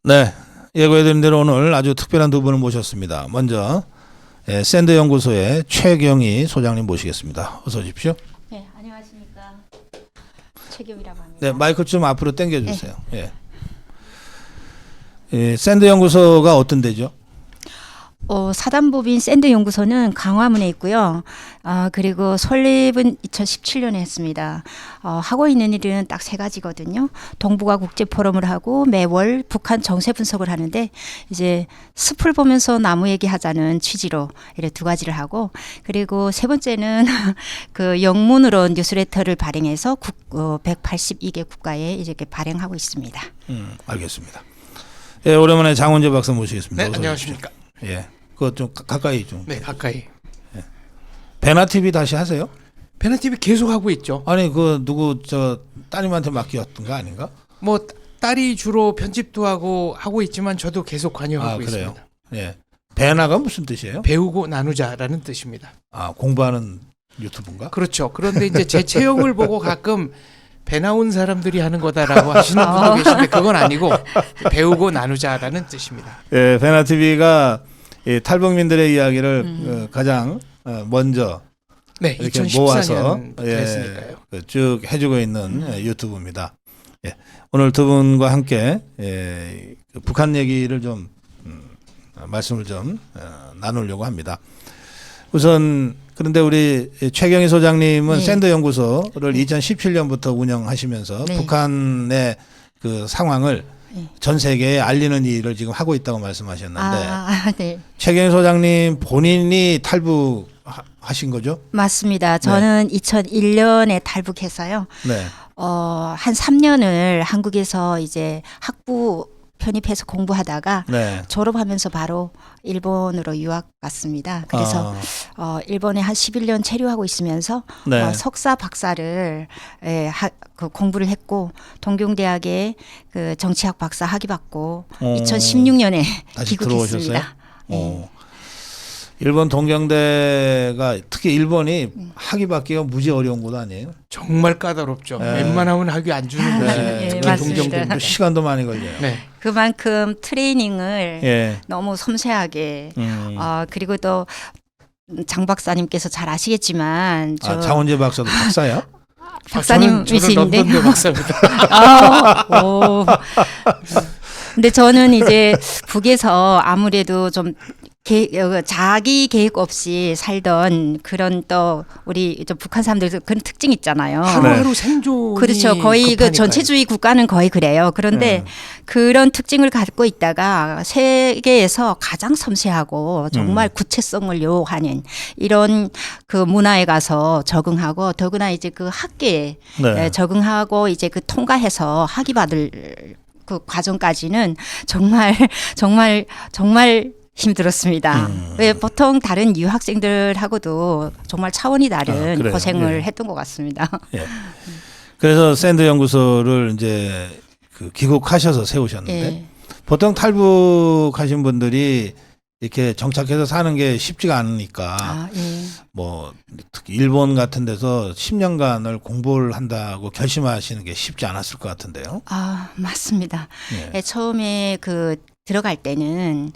네, 예고해드린 대로 오늘 아주 특별한 두 분을 모셨습니다. 먼저 샌드 연구소의 최경희 소장님 모시겠습니다. 어서 오십시오. 네, 안녕하십니까. 최경이라고 합니다. 네, 마이크 좀 앞으로 당겨주세요. 예. 샌드 연구소가 어떤 데죠? 사단법인 샌드 연구소는 강화문에 있고요. 그리고 설립은 2017년에 했습니다. 하고 있는 일은 딱 세 가지거든요. 동북아 국제 포럼을 하고 매월 북한 정세 분석을 하는데 이제 숲을 보면서 나무 얘기하자는 취지로 이렇게 두 가지를 하고, 그리고 세 번째는 그 영문으로 뉴스레터를 발행해서 182개 국가에 이렇게 발행하고 있습니다. 알겠습니다. 예, 오랜만에 장원재 박사 모시겠습니다. 네, 어서 안녕하십니까. 오십시오. 예, 그거 좀 가까이 좀. 네, 가까이. 베나 TV 다시 하세요? 베나TV 계속 하고 있죠. 아니 그 누구 저 따님한테 맡겼던 거 아닌가? 뭐 딸이 주로 편집도 하고 있지만 저도 계속 관여하고 그래요? 있습니다. 예. 베나가 무슨 뜻이에요? 배우고 나누자라는 뜻입니다. 공부하는 유튜브인가? 그렇죠. 그런데 이제 제 체형을 보고 가끔 배 나온 사람들이 하는 거다라고 하시는 분도 계신데 그건 아니고 배우고 나누자라는 뜻입니다. 예, 베나 TV가 탈북민들의 이야기를 가장 먼저 네, 이렇게 2014년 모아서 했으니까요. 쭉 해주고 있는 유튜브입니다. 예, 오늘 두 분과 함께 그 북한 얘기를 좀 말씀을 좀 나누려고 합니다. 우선 그런데 우리 최경희 소장님은 네. 샌드 연구소를 2017년부터 운영하시면서 네. 북한의 그 상황을 네. 전 세계에 알리는 일을 지금 하고 있다고 말씀하셨는데 네. 최경희 소장님 본인이 탈북하신 거죠? 맞습니다. 저는 2001년에 탈북해서요. 네. 한 3년을 한국에서 이제 학부 편입해서 공부하다가 네. 졸업하면서 바로 일본으로 유학 갔습니다. 그래서 일본에 한 11년 체류하고 있으면서 네. 석사 박사를 그 공부를 했고, 동경대학에 그 정치학 박사 학위 받고 2016년에 다시 귀국했습니다. 들어오셨어요? 네. 일본 동경대가 특히 일본이 학위 받기가 무지 어려운 곳 아니에요? 정말 까다롭죠. 네. 웬만하면 학위 안 주는 곳이 네, 특히 맞습니다. 동경대인데. 시간도 많이 걸려요. 네. 그만큼 트레이닝을 예. 너무 섬세하게 그리고 또 장 박사님께서 잘 아시겠지만 장원재 박사도 박사야? 저는 박사님이신데 런던대 박사입니다. 근데 저는 이제 북에서 아무래도 좀 자기 계획 없이 살던 그런 또 우리 좀 북한 사람들 그런 특징 있잖아요. 하루하루 생존이 그렇죠. 거의 그 급하니까요. 전체주의 국가는 거의 그래요. 그런데 그런 특징을 갖고 있다가 세계에서 가장 섬세하고 정말 구체성을 요하는 이런 그 문화에 가서 적응하고, 더구나 이제 그 학계에 네. 적응하고 이제 그 통과해서 학위 받을 그 과정까지는 정말 힘들었습니다. 왜 보통 다른 유학생들하고도 정말 차원이 다른 그래요? 고생을 예. 했던 것 같습니다. 예. 그래서 샌드 연구소를 이제 그 귀국하셔서 세우셨는데 예. 보통 탈북하신 분들이 이렇게 정착해서 사는 게 쉽지가 않으니까 예. 뭐 특히 일본 같은 데서 10년간을 공부를 한다고 결심하시는 게 쉽지 않았을 것 같은데요. 맞습니다. 예. 처음에 그 들어갈 때는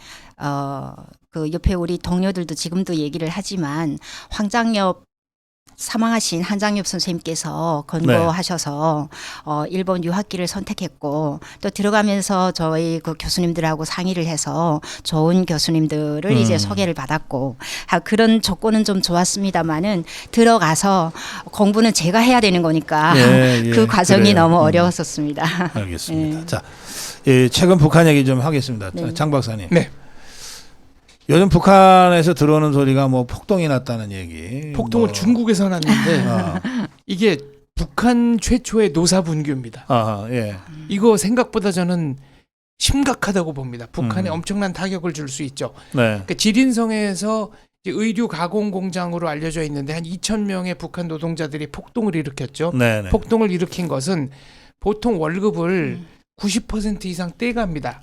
그 옆에 우리 동료들도 지금도 얘기를 하지만 황장엽 사망하신 한장엽 선생님께서 권고하셔서 일본 유학기를 선택했고, 또 들어가면서 저희 그 교수님들하고 상의를 해서 좋은 교수님들을 이제 소개를 받았고, 그런 조건은 좀 좋았습니다만은 들어가서 공부는 제가 해야 되는 거니까 그 과정이 그래요. 너무 어려웠었습니다. 알겠습니다. 예. 자, 최근 북한 얘기 좀 하겠습니다. 네. 장 박사님. 네. 요즘 북한에서 들어오는 소리가 뭐 폭동이 났다는 얘기. 폭동은 중국에서 났는데 이게 북한 최초의 노사분규입니다. 예. 이거 생각보다 저는 심각하다고 봅니다. 북한에 엄청난 타격을 줄 수 있죠. 네. 그러니까 지린성에서 이제 의류 가공 공장으로 알려져 있는데 한 2,000명의 북한 노동자들이 폭동을 일으켰죠. 네. 네. 폭동을 일으킨 것은 보통 월급을 90% 이상 떼갑니다.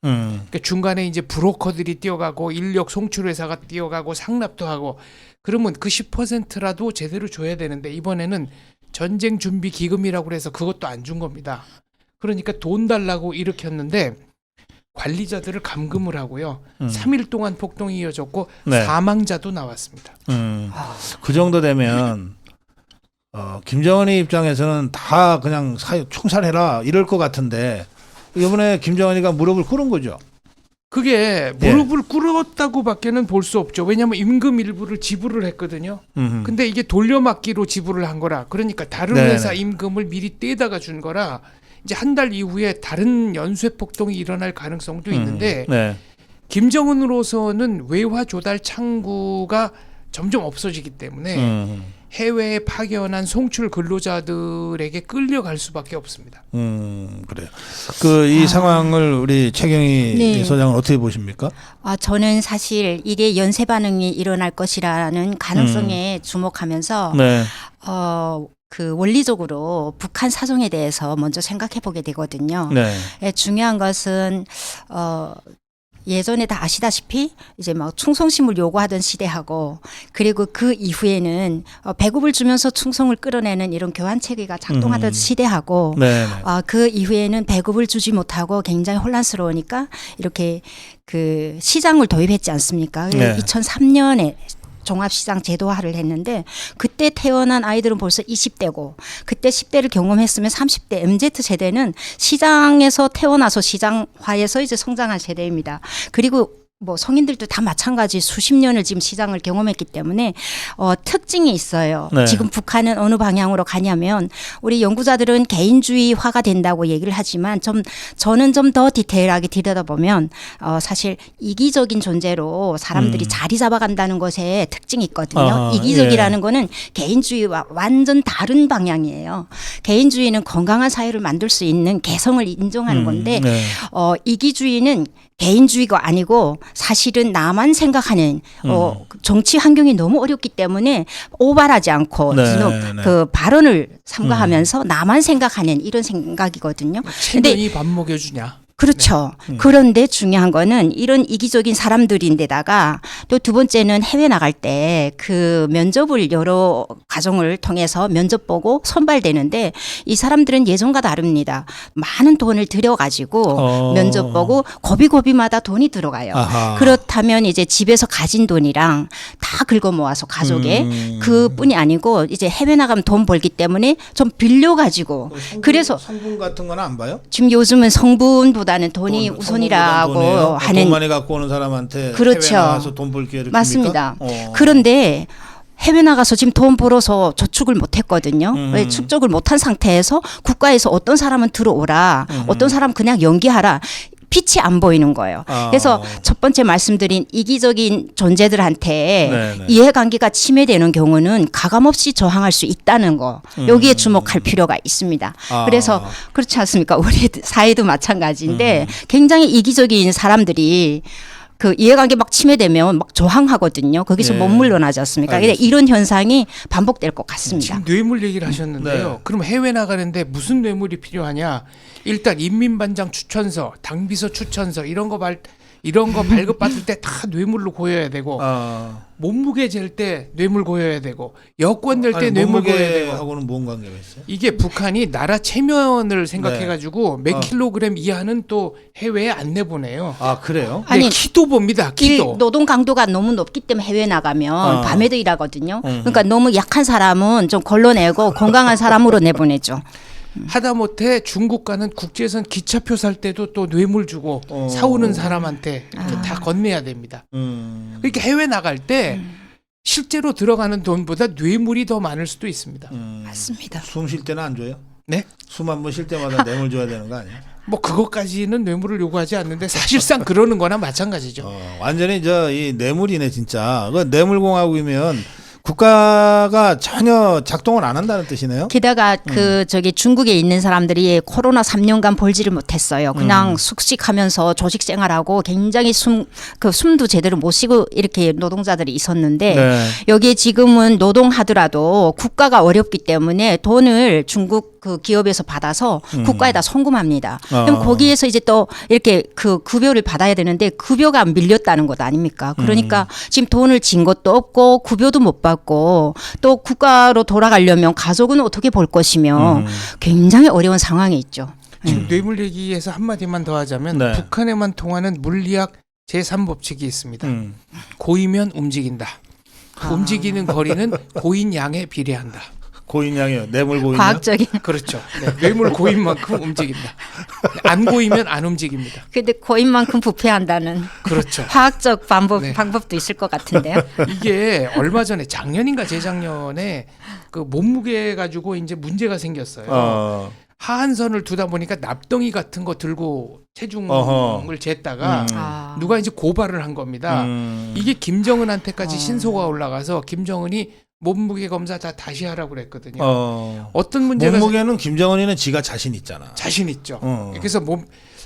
그러니까 중간에 이제 브로커들이 뛰어가고 인력 송출 회사가 뛰어가고 상납도 하고, 그러면 그 10%라도 제대로 줘야 되는데 이번에는 전쟁 준비 기금이라고 해서 그것도 안 준 겁니다. 그러니까 돈 달라고 일으켰는데 관리자들을 감금을 하고요. 3일 동안 폭동이 이어졌고 네. 사망자도 나왔습니다. 그 정도 되면 김정은의 입장에서는 다 그냥 총살해라 이럴 것 같은데 이번에 김정은이가 무릎을 꿇은 거죠. 그게 무릎을 꿇었다고밖에는 볼 수 없죠. 왜냐하면 임금 일부를 지불을 했거든요. 근데 이게 돌려막기로 지불을 한 거라. 그러니까 다른 네네. 회사 임금을 미리 떼다가 준 거라. 이제 한 달 이후에 다른 연쇄 폭동이 일어날 가능성도 있는데 네. 김정은으로서는 외화 조달 창구가 점점 없어지기 때문에 해외에 파견한 송출 근로자들에게 끌려갈 수밖에 없습니다. 그래요. 이 상황을 우리 최경희 네. 소장은 어떻게 보십니까? 저는 사실 이게 연쇄 반응이 일어날 것이라는 가능성에 주목하면서 네. 그 원리적으로 북한 사정에 대해서 먼저 생각해 보게 되거든요. 네. 중요한 것은 예전에 다 아시다시피 이제 막 충성심을 요구하던 시대하고 그리고 그 이후에는 배급을 주면서 충성을 끌어내는 이런 교환 체계가 작동하던 시대하고 네. 그 이후에는 배급을 주지 못하고 굉장히 혼란스러우니까 이렇게 그 시장을 도입했지 않습니까? 네. 2003년에 종합시장 제도화를 했는데 그때 태어난 아이들은 벌써 20대고 그때 10대를 경험했으면 30대 MZ 세대는 시장에서 태어나서 시장화에서 이제 성장한 세대입니다. 그리고 뭐 성인들도 다 마찬가지 수십 년을 지금 시장을 경험했기 때문에 특징이 있어요. 네. 지금 북한은 어느 방향으로 가냐면 우리 연구자들은 개인주의화가 된다고 얘기를 하지만 저는 좀 더 디테일하게 들여다보면 사실 이기적인 존재로 사람들이 자리 잡아간다는 것에 특징이 있거든요. 이기적이라는 거는 개인주의와 완전 다른 방향이에요. 개인주의는 건강한 사회를 만들 수 있는 개성을 인정하는 건데 네. 이기주의는 개인주의가 아니고 사실은 나만 생각하는 정치 환경이 너무 어렵기 때문에 오발하지 않고 네, 네. 그 발언을 삼가하면서 나만 생각하는 이런 생각이거든요. 체면이 밥 먹여주냐. 그렇죠. 그런데 중요한 거는 이런 이기적인 사람들인데다가 또 두 번째는 해외 나갈 때 그 면접을 여러 과정을 통해서 면접 보고 선발되는데 이 사람들은 예전과 다릅니다. 많은 돈을 들여가지고 면접 보고 고비고비마다 돈이 들어가요. 아하. 그렇다면 이제 집에서 가진 돈이랑 다 긁어 모아서 가족에 그뿐이 아니고 이제 해외 나가면 돈 벌기 때문에 좀 빌려가지고 그래서 성분 같은 건 안 봐요? 지금 요즘은 성분보다는 돈이 우선이라고 하는 돈 많이 갖고 오는 사람한테 그렇죠. 해외 나가서 돈 벌 기회를 맞습니다. 줍니까? 그런데 해외 나가서 지금 돈 벌어서 저축을 못 했거든요. 왜 축적을 못한 상태에서 국가에서 어떤 사람은 들어오라, 어떤 사람은 그냥 연기하라. 빛이 안 보이는 거예요. 그래서 첫 번째 말씀드린 이기적인 존재들한테 네네. 이해관계가 침해되는 경우는 가감없이 저항할 수 있다는 거. 여기에 주목할 필요가 있습니다. 그래서 그렇지 않습니까? 우리 사회도 마찬가지인데 굉장히 이기적인 사람들이 그 이해관계 막 침해되면 막 저항하거든요. 거기서 예. 못 물러나지 않습니까? 근데 이런 현상이 반복될 것 같습니다. 지금 뇌물 얘기를 하셨는데요. 네. 그럼 해외 나가는데 무슨 뇌물이 필요하냐? 일단 인민반장 추천서, 당비서 추천서 이런 거 발급받을 때 다 뇌물로 고여야 되고 몸무게 잴 때 뇌물 고여야 되고 여권 낼 때 뇌물 고여야 되고 하고는 뭔 관계가 있어요? 이게 북한이 나라 체면을 생각해가지고 몇 킬로그램 이하는 또 해외에 안 내보내요. 아 그래요? 아니, 키도 봅니다. 키도. 노동 강도가 너무 높기 때문에 해외 나가면 밤에도 일하거든요. 음. 그러니까 너무 약한 사람은 좀 걸러내고 건강한 사람으로 내보내죠. 하다못해 중국과는 국제선 기차표 살 때도 또 뇌물 주고 사오는 사람한테 이렇게 다 건네야 됩니다. 그러니까 해외 나갈 때 실제로 들어가는 돈보다 뇌물이 더 많을 수도 있습니다. 맞습니다. 숨 쉴 때는 안 줘요? 네? 숨 한 번 쉴 때마다 뇌물 줘야 되는 거 아니에요? 뭐 그것까지는 뇌물을 요구하지 않는데 사실상 그러는 거나 마찬가지죠. 완전히 이 뇌물이네 진짜. 그 뇌물공화국이면 국가가 전혀 작동을 안 한다는 뜻이네요. 게다가 저기 중국에 있는 사람들이 코로나 3년간 벌지를 못했어요. 그냥 숙식하면서 조직 생활하고 굉장히 숨도 제대로 못 쉬고 이렇게 노동자들이 있었는데 네. 여기에 지금은 노동하더라도 국가가 어렵기 때문에 돈을 중국 그 기업에서 받아서 국가에다 송금합니다. 그럼 거기에서 이제 또 이렇게 그 급여를 받아야 되는데 급여가 밀렸다는 것 아닙니까? 그러니까 지금 돈을 진 것도 없고 급여도 못 받고 또 국가로 돌아가려면 가족은 어떻게 볼 것이며 굉장히 어려운 상황에 있죠. 지금 뇌물 얘기에서 한마디만 더 하자면 네. 북한에만 통하는 물리학 제3법칙이 있습니다. 고이면 움직인다. 움직이는 거리는 고인 양에 비례한다. 고인양이요. 뇌물 고인양. 과학적인. 그렇죠. 네, 뇌물 고인 만큼 움직인다. 안 고이면 안 움직입니다. 근데 고인만큼 부패한다는 그렇죠. 화학적 네. 방법도 있을 것 같은데요. 이게 얼마 전에 작년인가 재작년에 그 몸무게 가지고 이제 문제가 생겼어요. 하한선을 두다 보니까 납덩이 같은 거 들고 체중을 쟀다가 아. 누가 이제 고발을 한 겁니다. 이게 김정은한테까지 신소가 올라가서 김정은이 몸무게 검사 다 다시 하라고 그랬거든요. 어떤 문제가 몸무게는 김정은이는 지가 자신 있잖아. 자신 있죠. 그래서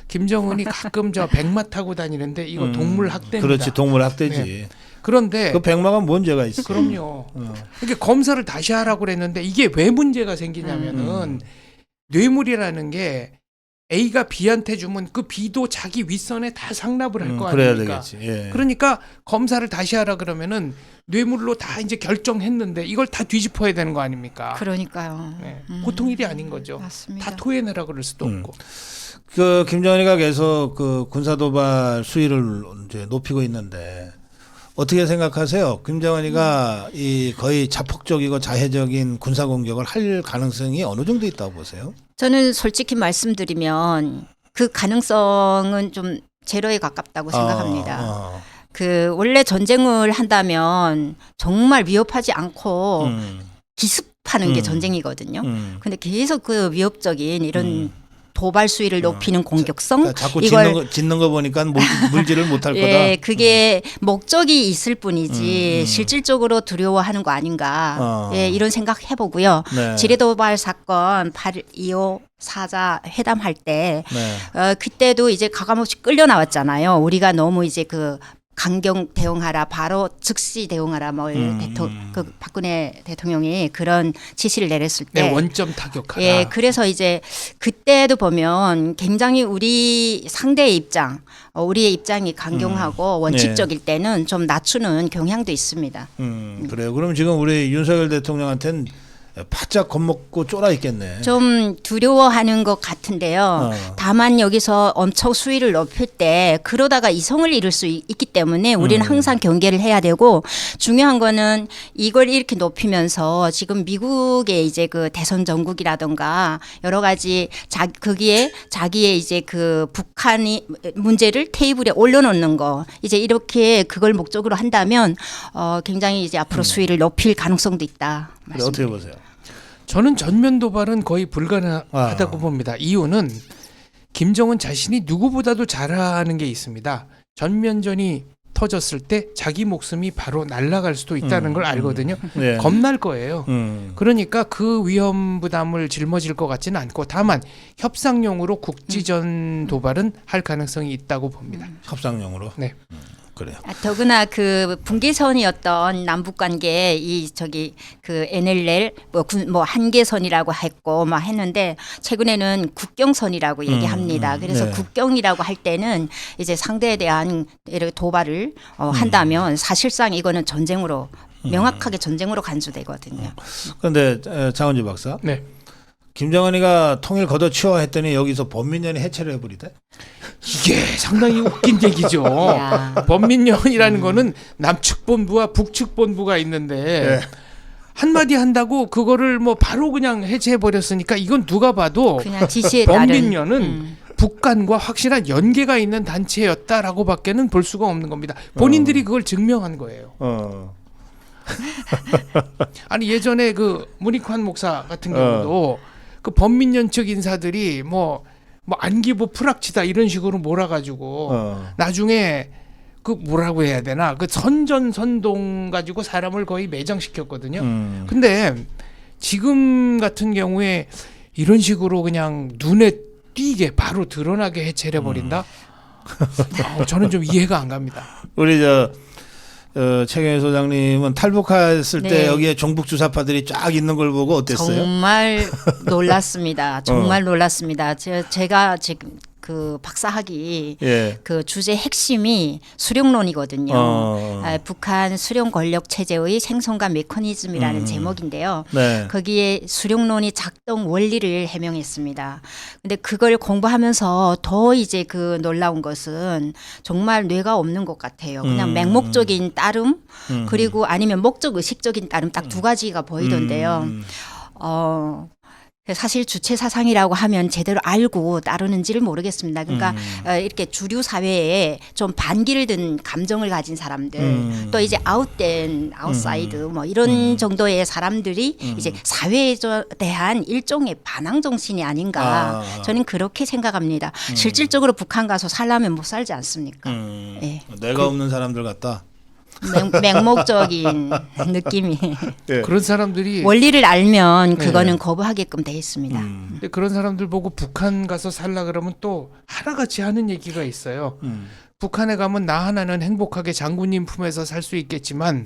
김정은이 가끔 저 백마 타고 다니는데 이거 동물 학대입니다. 그렇지, 동물 학대지. 네. 그런데 그 백마가 뭔 죄가 있어? 그럼요. 그러니까 검사를 다시 하라고 그랬는데 이게 왜 문제가 생기냐면은 뇌물이라는 게 A가 B한테 주면 그 B도 자기 윗선에 다 상납을 할 거 그래야 아닙니까? 되겠지. 예. 그러니까 검사를 다시 하라 그러면은 뇌물로 다 이제 결정했는데 이걸 다 뒤집어야 되는 거 아닙니까? 그러니까요. 네. 보통 일이 아닌 거죠. 맞습니다. 다 토해내라 그럴 수도 없고. 그 김정은이가 계속 그 군사 도발 수위를 이제 높이고 있는데 어떻게 생각하세요? 김정은이가 이 거의 자폭적이고 자해적인 군사 공격을 할 가능성이 어느 정도 있다고 보세요? 저는 솔직히 말씀드리면 그 가능성은 좀 제로에 가깝다고 생각합니다. 그 원래 전쟁을 한다면 정말 위협하지 않고 기습하는 게 전쟁이거든요. 근데 계속 그 위협적인 이런 도발 수위를 높이는 공격성 그러니까 자꾸 이걸 짓는 거 보니까 물질을 못할 거다. 예, 그게 목적이 있을 뿐이지 실질적으로 두려워하는 거 아닌가. 예, 이런 생각 해보고요. 네. 지뢰도발 사건 8.25 사자 회담할 때 네. 그때도 이제 가감없이 끌려 나왔잖아요. 우리가 너무 이제 그 강경 대응하라, 바로 즉시 대응하라, 그 박근혜 대통령이 그런 지시를 내렸을 때, 네, 원점 타격하라. 예, 그래서 이제 그때도 보면 굉장히 우리 상대의 입장, 우리의 입장이 강경하고 원칙적일 때는 좀 낮추는 경향도 있습니다. 그래요. 그럼 지금 우리 윤석열 대통령한테는 바짝 겁먹고 쫄아 있겠네. 좀 두려워하는 것 같은데요. 다만 여기서 엄청 수위를 높일 때 그러다가 이성을 잃을 수 있기 때문에 우리는 항상 경계를 해야 되고, 중요한 거는 이걸 이렇게 높이면서 지금 미국의 이제 그 대선 전국이라든가 여러 가지 거기에 자기의 이제 그 북한이 문제를 테이블에 올려놓는 거, 이제 이렇게 그걸 목적으로 한다면 굉장히 이제 앞으로 수위를 높일 가능성도 있다. 그래, 어떻게 보세요? 저는 전면 도발은 거의 불가능하다고 봅니다. 이유는 김정은 자신이 누구보다도 잘하는 게 있습니다. 전면전이 터졌을 때 자기 목숨이 바로 날아갈 수도 있다는 걸 알거든요. 네. 겁날 거예요. 그러니까 그 위험 부담을 짊어질 것 같지는 않고, 다만 협상용으로 국지전 도발은 할 가능성이 있다고 봅니다. 협상용으로. 네. 그래요. 더구나 그 분계선이었던 남북 관계 그 NLL 한계선이라고 했고 막 했는데 최근에는 국경선이라고 얘기합니다. 그래서 네. 국경이라고 할 때는 이제 상대에 대한 이렇게 도발을 한다면 사실상 이거는 전쟁으로 명확하게 전쟁으로 간주되거든요. 그런데 장원주 박사, 네. 김정은이가 통일 걷어치워 했더니 여기서 범민련이 해체를 해버리대. 이게 상당히 웃긴 얘기죠. 야. 범민련이라는 거는 남측 본부와 북측 본부가 있는데 한마디 한다고 그거를 뭐 바로 그냥 해체해 버렸으니까 이건 누가 봐도 그냥 지시에 따른 범민련은 북한과 확실한 연계가 있는 단체였다라고밖에는 볼 수가 없는 겁니다. 본인들이 그걸 증명한 거예요. 아니 예전에 그 문익환 목사 같은 경우도 그 범민련 측 인사들이 뭐 안기부 프락치다 이런 식으로 몰아가지고 나중에 그 뭐라고 해야 되나, 그 선전 가지고 사람을 거의 매장시켰거든요. 근데 지금 같은 경우에 이런 식으로 그냥 눈에 띄게 바로 드러나게 해체해 버린다. 저는 좀 이해가 안 갑니다. 우리 최경희 소장님은 탈북했을 때 네. 여기에 종북 주사파들이 쫙 있는 걸 보고 어땠어요? 정말 놀랐습니다. 정말 놀랐습니다. 제가 지금 그 박사학위 예. 그 주제 핵심이 수령론이거든요. 북한 수령 권력 체제의 생성과 메커니즘이라는 제목인데요. 네. 거기에 수령론이 작동 원리를 해명했습니다. 근데 그걸 공부하면서 더 이제 그 놀라운 것은 정말 뇌가 없는 것 같아요. 그냥 맹목적인 따름 그리고 아니면 목적 의식적인 따름 딱 두 가지가 보이던데요. 사실 주체 사상이라고 하면 제대로 알고 따르는지를 모르겠습니다. 그러니까 이렇게 주류 사회에 좀 반기를 든 감정을 가진 사람들, 또 이제 아웃된 아웃사이드 뭐 이런 정도의 사람들이 이제 사회에 대한 일종의 반항 정신이 아닌가. 저는 그렇게 생각합니다. 실질적으로 북한 가서 살려면 못 살지 않습니까? 예. 내가 없는 사람들 같다. 맹목적인 느낌이. 예. 그런 사람들이 원리를 알면 그거는 거부하게끔 돼 있습니다. 근데 그런 사람들 보고 북한 가서 살라 그러면 또 하나같이 하는 얘기가 있어요. 북한에 가면 나 하나는 행복하게 장군님 품에서 살 수 있겠지만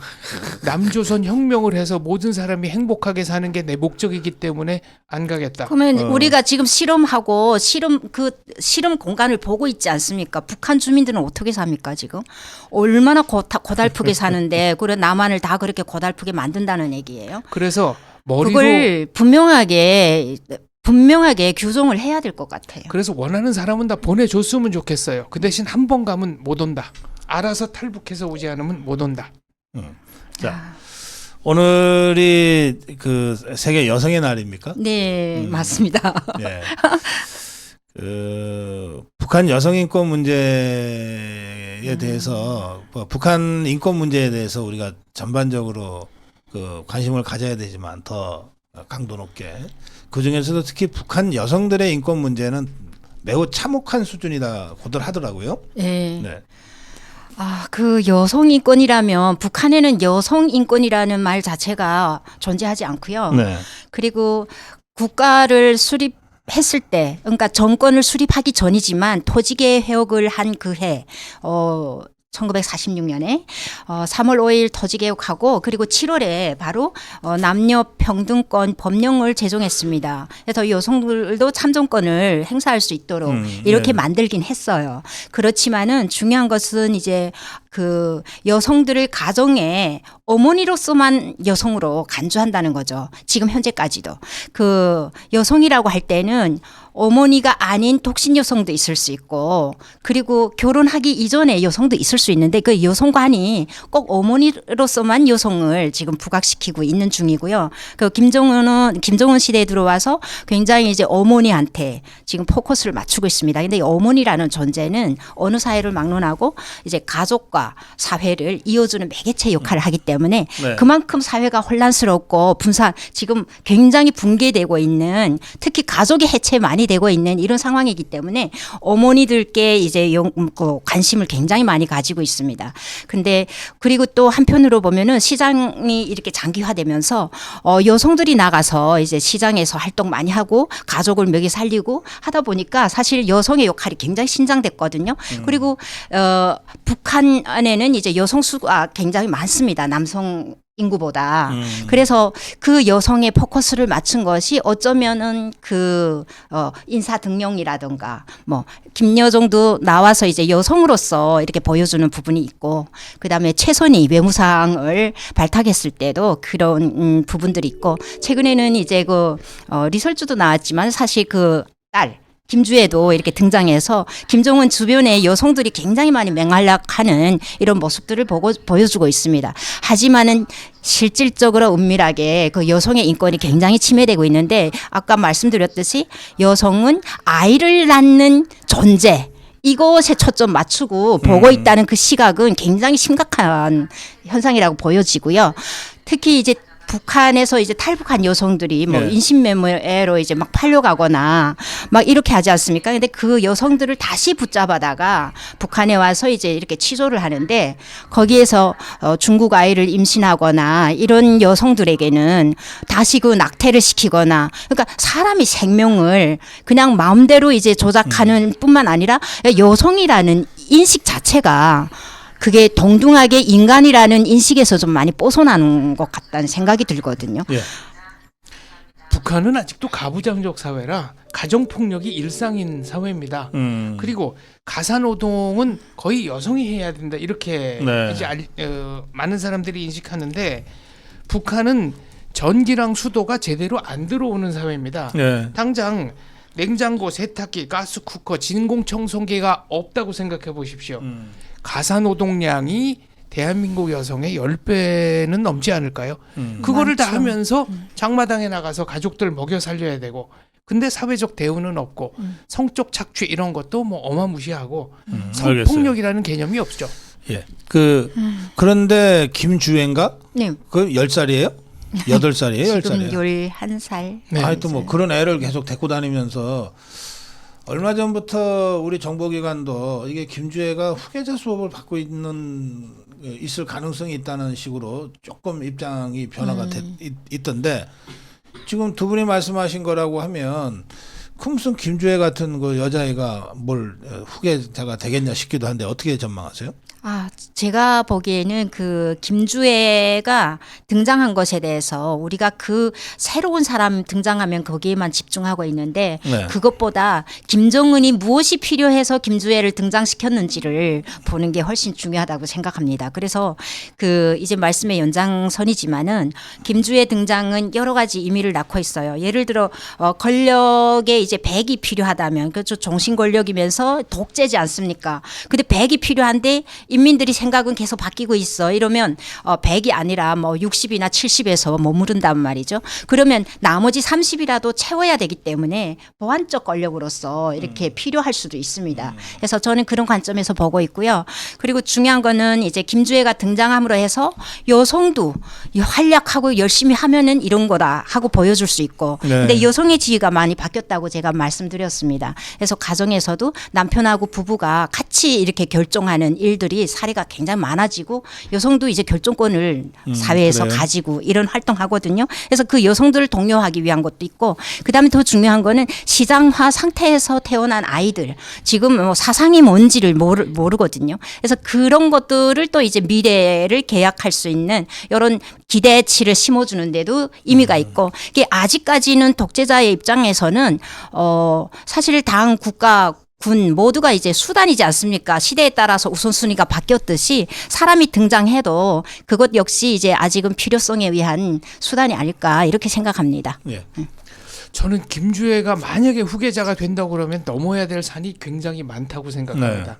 남조선 혁명을 해서 모든 사람이 행복하게 사는 게 내 목적이기 때문에 안 가겠다. 그러면 우리가 지금 실험 공간을 보고 있지 않습니까? 북한 주민들은 어떻게 삽니까 지금? 얼마나 고달프게 사는데 그래 남한을 다 그렇게 고달프게 만든다는 얘기예요. 그래서 머리로 그걸 분명하게 규정을 해야 될 것 같아요. 그래서 원하는 사람은 다 보내줬으면 좋겠어요. 그 대신 한 번 가면 못 온다. 알아서 탈북해서 오지 않으면 못 온다. 자, 오늘이 그 세계 여성의 날입니까? 네, 맞습니다. 예. 그 북한 여성 인권 문제에 대해서 북한 인권 문제에 대해서 우리가 전반적으로 그 관심을 가져야 되지만 더 강도 높게 그 중에서도 특히 북한 여성들의 인권 문제는 매우 참혹한 수준이다고들 하더라고요. 네. 네. 그 여성 인권이라면 북한에는 여성 인권이라는 말 자체가 존재하지 않고요. 네. 그리고 국가를 수립했을 때, 그러니까 정권을 수립하기 전이지만 토지개 개혁을 한 그 해, 1946년에 3월 5일 토지개혁하고 그리고 7월에 바로 남녀 평등권 법령을 제정했습니다. 그래서 여성들도 참정권을 행사할 수 있도록 이렇게 만들긴 했어요. 그렇지만은 중요한 것은 이제 그 여성들을 가정의 어머니로서만 여성으로 간주한다는 거죠. 지금 현재까지도. 그 여성이라고 할 때는 어머니가 아닌 독신 여성도 있을 수 있고 그리고 결혼하기 이전에 여성도 있을 수 있는데 그 여성관이 꼭 어머니로서만 여성을 지금 부각시키고 있는 중이고요. 그 김정은 시대에 들어와서 굉장히 이제 어머니한테 지금 포커스를 맞추고 있습니다. 근데 이 어머니라는 존재는 어느 사회를 막론하고 이제 가족과 사회를 이어주는 매개체 역할을 하기 때문에 네. 그만큼 사회가 혼란스럽고 지금 굉장히 붕괴되고 있는 특히 가족의 해체 많이 되고 있는 이런 상황이기 때문에 어머니들께 이제 관심을 굉장히 많이 가지고 있습니다. 근데 그리고 또 한편으로 보면은 시장이 이렇게 장기화되면서 여성들이 나가서 이제 시장에서 활동 많이 하고 가족을 먹이 살리고 하다 보니까 사실 여성의 역할이 굉장히 신장됐거든요. 그리고 북한 안에는 이제 여성 수가 굉장히 많습니다. 남성 인구보다. 그래서 그 여성의 포커스를 맞춘 것이 어쩌면은 그 인사 등용이라든가 뭐 김여정도 나와서 이제 여성으로서 이렇게 보여주는 부분이 있고 그다음에 최선희 외무상을 발탁했을 때도 그런 부분들이 있고 최근에는 이제 그 리설주도 나왔지만 사실 그 딸 김주애도 이렇게 등장해서 김정은 주변에 여성들이 굉장히 많이 맹활약하는 이런 모습들을 보여주고 있습니다. 하지만은 실질적으로 은밀하게 그 여성의 인권이 굉장히 침해되고 있는데 아까 말씀드렸듯이 여성은 아이를 낳는 존재 이것에 초점 맞추고 보고 있다는 그 시각은 굉장히 심각한 현상이라고 보여지고요. 특히 이제 북한에서 이제 탈북한 여성들이 뭐 네. 인신매매로 이제 막 팔려가거나 막 이렇게 하지 않습니까? 근데 그 여성들을 다시 붙잡아다가 북한에 와서 이제 이렇게 치조를 하는데 거기에서 중국 아이를 임신하거나 이런 여성들에게는 다시 그 낙태를 시키거나 그러니까 사람이 생명을 그냥 마음대로 이제 조작하는 뿐만 아니라 여성이라는 인식 자체가 그게 동등하게 인간이라는 인식에서 좀 많이 벗어나는 것 같다는 생각이 들거든요. 예. 북한은 아직도 가부장적 사회라 가정폭력이 일상인 사회입니다. 그리고 가사노동은 거의 여성이 해야 된다 이렇게 네. 이제 많은 사람들이 인식하는데 북한은 전기랑 수도가 제대로 안 들어오는 사회입니다. 네. 당장 냉장고, 세탁기, 가스쿠커, 진공청소기가 없다고 생각해 보십시오. 가사노동량이 대한민국 여성의 10배는 넘지 않을까요? 그거를 다 많죠. 하면서 장마당에 나가서 가족들 먹여 살려야 되고 근데 사회적 대우는 없고 성적 착취 이런 것도 뭐 어마무시하고 성폭력이라는 개념이 없죠. 예. 그런데 김주애인가? 네. 그 10살이에요? 8살이에요? 지금 10살이에요? 11살. 네. 하여튼 뭐 그런 애를 계속 데리고 다니면서 얼마 전부터 우리 정보기관도 이게 김주애가 후계자 수업을 받고 있을 가능성이 있다는 식으로 조금 입장이 변화가 있던데 지금 두 분이 말씀하신 거라고 하면 무슨 김주애 같은 그 여자애가 뭘 후계자가 되겠냐 싶기도 한데 어떻게 전망하세요? 제가 보기에는 그 김주애가 등장한 것에 대해서 우리가 그 새로운 사람 등장하면 거기에만 집중하고 있는데 네. 그것보다 김정은이 무엇이 필요해서 김주애를 등장시켰는지를 보는 게 훨씬 중요하다고 생각합니다. 그래서 그 이제 말씀의 연장선이지만은 김주애 등장은 여러 가지 의미를 낳고 있어요. 예를 들어 권력에 이제 백이 필요하다면 그렇죠. 정신 권력이면서 독재지 않습니까? 근데 백이 필요한데 인민들이 생각은 계속 바뀌고 있어. 이러면 100이 아니라 뭐 60이나 70에서 머무른단 말이죠. 그러면 나머지 30이라도 채워야 되기 때문에 보완적 권력으로서 이렇게 필요할 수도 있습니다. 그래서 저는 그런 관점에서 보고 있고요. 그리고 중요한 거는 이제 김주애가 등장함으로 해서 여성도 활약하고 열심히 하면은 이런 거다 하고 보여줄 수 있고 네. 근데 여성의 지위가 많이 바뀌었다고 제가 말씀드렸습니다. 그래서 가정에서도 남편하고 부부가 같이 이렇게 결정하는 일들이 사례가 굉장히 많아지고 여성도 이제 결정권을 사회에서 그래요? 가지고 이런 활동하거든요. 그래서 그 여성들을 독려하기 위한 것도 있고 그다음에 더 중요한 거는 시장화 상태에서 태어난 아이들 지금 뭐 사상이 뭔지를 모르거든요. 그래서 그런 것들을 또 이제 미래를 계약할 수 있는 이런 기대치를 심어주는데도 의미가 있고 이게 아직까지는 독재자의 입장에서는 사실 당 국가 군 모두가 이제 수단이지 않습니까? 시대에 따라서 우선순위가 바뀌었듯이 사람이 등장해도 그것 역시 이제 아직은 필요성에 의한 수단이 아닐까 이렇게 생각합니다. 예. 저는 김주애가 만약에 후계자가 된다고 그러면 넘어야 될 산이 굉장히 많다고 생각합니다.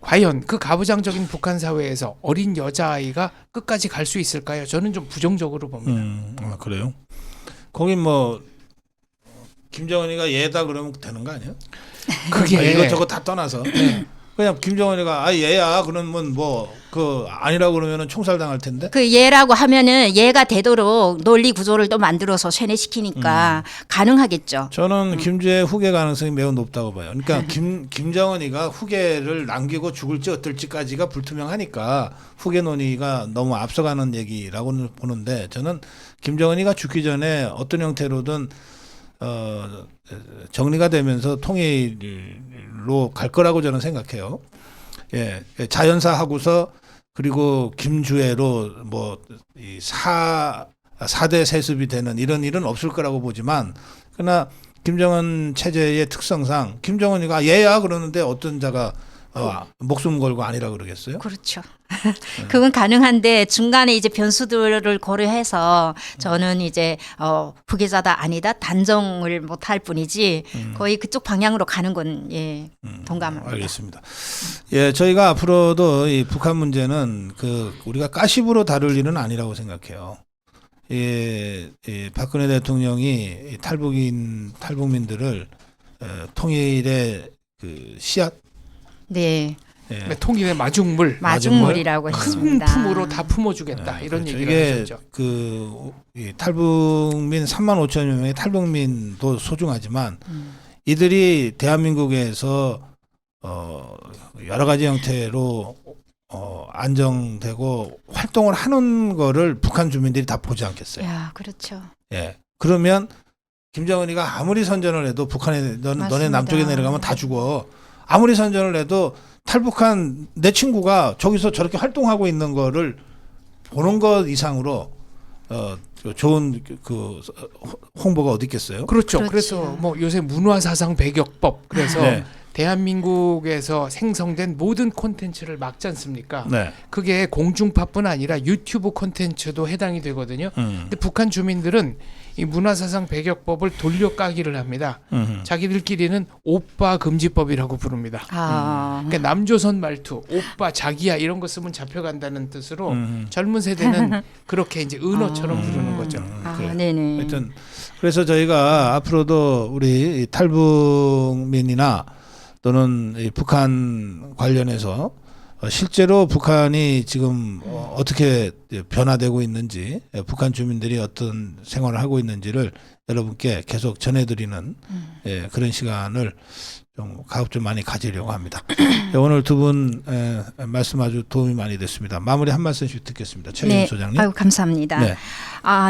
과연 그 가부장적인 북한 사회에서 어린 여자아이가 끝까지 갈 수 있을까요? 저는 좀 부정적으로 봅니다. 그래요? 거기 뭐 김정은이가 얘다 그러면 되는 거 아니에요? 그게 이것저것 다 떠나서 그냥 김정은이가 얘야 그러면 뭐 아니라고 그러면은 총살 당할 텐데. 그 얘라고 하면은 얘가 되도록 논리 구조를 또 만들어서 쇠뇌시키니까 가능하겠죠. 저는 김주애 후계 가능성이 매우 높다고 봐요. 그러니까 김정은이가 후계를 남기고 죽을지 어떨지까지가 불투명하니까 후계 논의가 너무 앞서가는 얘기라고는 보는데 저는 김정은이가 죽기 전에 어떤 형태로든 정리가 되면서 통일로 갈 거라고 저는 생각해요. 예, 자연사 하고서 그리고 김주애로 뭐 이 4대 세습이 되는 이런 일은 없을 거라고 보지만 그러나 김정은 체제의 특성상 김정은이가 얘야 그러는데 어떤 자가 목숨 걸고 아니라 그러겠어요? 그렇죠. 그건 가능한데 중간에 이제 변수들을 고려해서 저는 이제 후계자다 아니다 단정을 못할 뿐이지 거의 그쪽 방향으로 가는 건 동감합니다. 알겠습니다. 예, 저희가 앞으로도 이 북한 문제는 우리가 가십으로 다룰 일은 아니라고 생각해요. 박근혜 대통령이 탈북민들을 통일의 씨앗 네. 통일의 마중물이라고 큰 했습니다. 품으로 다 품어주겠다 이런 그렇죠. 얘기를 이게 하셨죠. 이 탈북민 3만 5천여 명의 탈북민도 소중하지만 이들이 대한민국에서 여러 가지 형태로 안정되고 활동을 하는 거를 북한 주민들이 다 보지 않겠어요. 야, 그렇죠. 예. 그러면 김정은이가 아무리 선전을 해도 북한에 너네 남쪽에 내려가면 다 죽어. 아무리 선전을 해도 탈북한 내 친구가 저기서 저렇게 활동하고 있는 거를 보는 것 이상으로 좋은 그 홍보가 어디 있겠어요? 그렇죠. 그렇죠. 그래서 뭐 요새 문화사상 배격법 그래서 네. 대한민국에서 생성된 모든 콘텐츠를 막지 않습니까? 네. 그게 공중파뿐 아니라 유튜브 콘텐츠도 해당이 되거든요. 근데 북한 주민들은 이 문화사상 배격법을 돌려까기를 합니다. 자기들끼리는 오빠 금지법이라고 부릅니다. 그러니까 남조선 말투, 오빠, 자기야 이런 거 쓰면 잡혀간다는 뜻으로 젊은 세대는 그렇게 이제 은어처럼 부르는 거죠. 그래요. 네네. 하여튼 그래서 저희가 앞으로도 우리 이 탈북민이나 또는 이 북한 관련해서 실제로 북한이 지금 어떻게 변화되고 있는지, 북한 주민들이 어떤 생활을 하고 있는지를 여러분께 계속 전해드리는 그런 시간을 좀 가급적 많이 가지려고 합니다. 오늘 두 분 말씀 아주 도움이 많이 됐습니다. 마무리 한 말씀씩 듣겠습니다. 최경희 네. 소장님. 아유, 감사합니다. 네.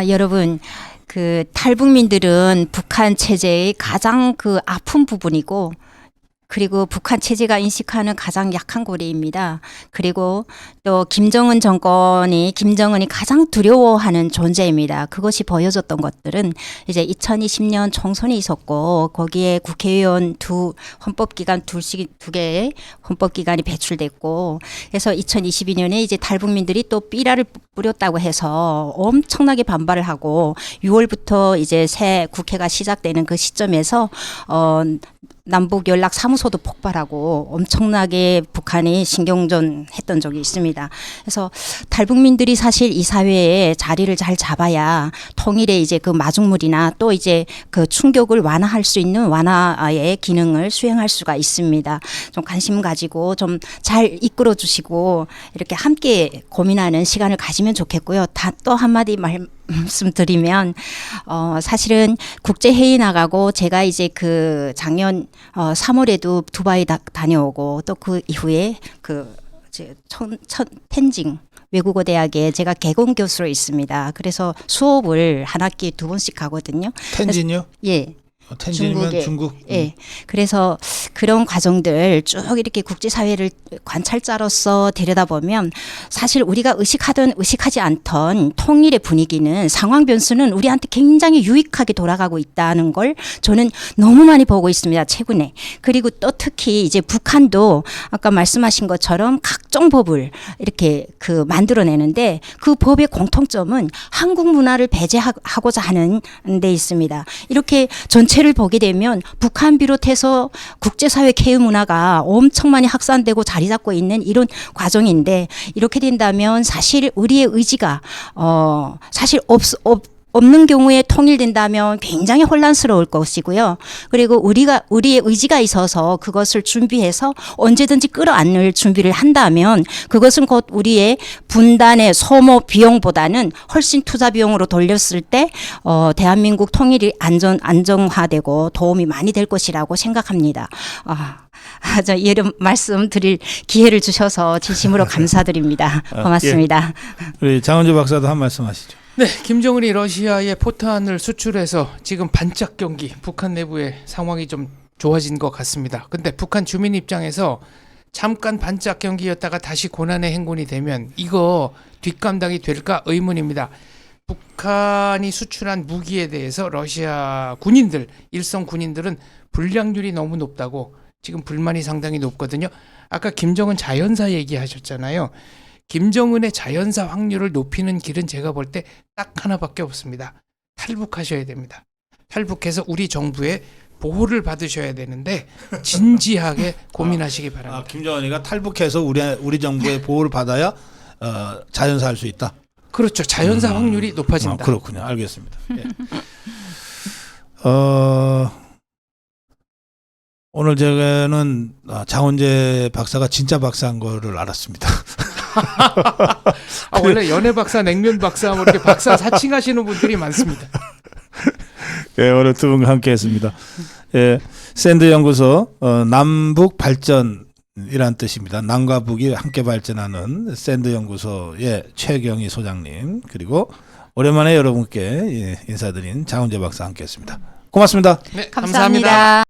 여러분, 그 탈북민들은 북한 체제의 가장 그 아픈 부분이고, 그리고 북한 체제가 인식하는 가장 약한 고리입니다. 그리고 또 김정은이 가장 두려워하는 존재입니다. 그것이 보여줬던 것들은 이제 2020년 총선이 있었고 거기에 국회의원 헌법기관 두 개의 헌법기관이 배출됐고 그래서 2022년에 이제 탈북민들이 또 삐라를 뿌렸다고 해서 엄청나게 반발을 하고 6월부터 이제 새 국회가 시작되는 그 시점에서 남북 연락 사무소도 폭발하고 엄청나게 북한이 신경전 했던 적이 있습니다. 그래서 탈북민들이 사실 이 사회에 자리를 잘 잡아야 통일의 이제 그 마중물이나 또 이제 그 충격을 완화할 수 있는 완화의 기능을 수행할 수가 있습니다. 좀 관심 가지고 좀 잘 이끌어 주시고 이렇게 함께 고민하는 시간을 가지면 좋겠고요. 또 한마디 말씀드리면 사실은 국제 회의 나가고 제가 이제 그 작년 3월에도 두바이 다녀오고 또 그 이후에 그 텐징 외국어 대학에 제가 개공 교수로 있습니다. 그래서 수업을 한 학기에 2번씩 가거든요. 텐진이요? 예. 텐진이면 중국. 예. 그래서 그런 과정들 쭉 이렇게 국제사회를 관찰자로서 들여다보면 사실 우리가 의식하든 의식하지 않던 통일의 분위기는 상황 변수는 우리한테 굉장히 유익하게 돌아가고 있다는 걸 저는 너무 많이 보고 있습니다. 최근에. 그리고 또 특히 이제 북한도 아까 말씀하신 것처럼 각종 법을 이렇게 그 만들어내는데 그 법의 공통점은 한국 문화를 배제하고자 하는 데 있습니다. 이렇게 전체를 보게 되면 북한 비롯해서 국제사회 케어 문화가 엄청 많이 확산되고 자리 잡고 있는 이런 과정인데 이렇게 된다면 사실 우리의 의지가 사실 없는 경우에 통일된다면 굉장히 혼란스러울 것이고요. 그리고 우리의 의지가 있어서 그것을 준비해서 언제든지 끌어안을 준비를 한다면 그것은 곧 우리의 분단의 소모 비용보다는 훨씬 투자 비용으로 돌렸을 때 대한민국 통일이 안정화되고 도움이 많이 될 것이라고 생각합니다. 이런 말씀 드릴 기회를 주셔서 진심으로 감사드립니다. 고맙습니다. 우리 장원주 박사도 한 말씀 하시죠. 네, 김정은이 러시아에 포탄을 수출해서 지금 반짝 경기, 북한 내부의 상황이 좀 좋아진 것 같습니다. 근데 북한 주민 입장에서 잠깐 반짝 경기였다가 다시 고난의 행군이 되면 이거 뒷감당이 될까 의문입니다. 북한이 수출한 무기에 대해서 러시아 군인들, 일선 군인들은 불량률이 너무 높다고 지금 불만이 상당히 높거든요. 아까 김정은 자연사 얘기하셨잖아요. 김정은의 자연사 확률을 높이는 길은 제가 볼 때 딱 하나밖에 없습니다. 탈북하셔야 됩니다. 탈북해서 우리 정부의 보호를 받으셔야 되는데 진지하게 고민하시기 바랍니다. 김정은이가 탈북해서 우리 정부의 보호를 받아야 자연사 할 수 있다. 그렇죠. 자연사 확률이 높아진다. 그렇군요. 알겠습니다. 예. 오늘 제가는 장원재 박사가 진짜 박사인 거를 알았습니다. 원래 연애 박사, 냉면 박사 뭐 이렇게 박사 사칭하시는 분들이 많습니다. 예, 오늘 두 분과 함께했습니다. 예, 샌드 연구소 남북 발전이란 뜻입니다. 남과 북이 함께 발전하는 샌드 연구소의 최경희 소장님 그리고 오랜만에 여러분께 인사드린 장원재 박사 함께했습니다. 고맙습니다. 네, 감사합니다.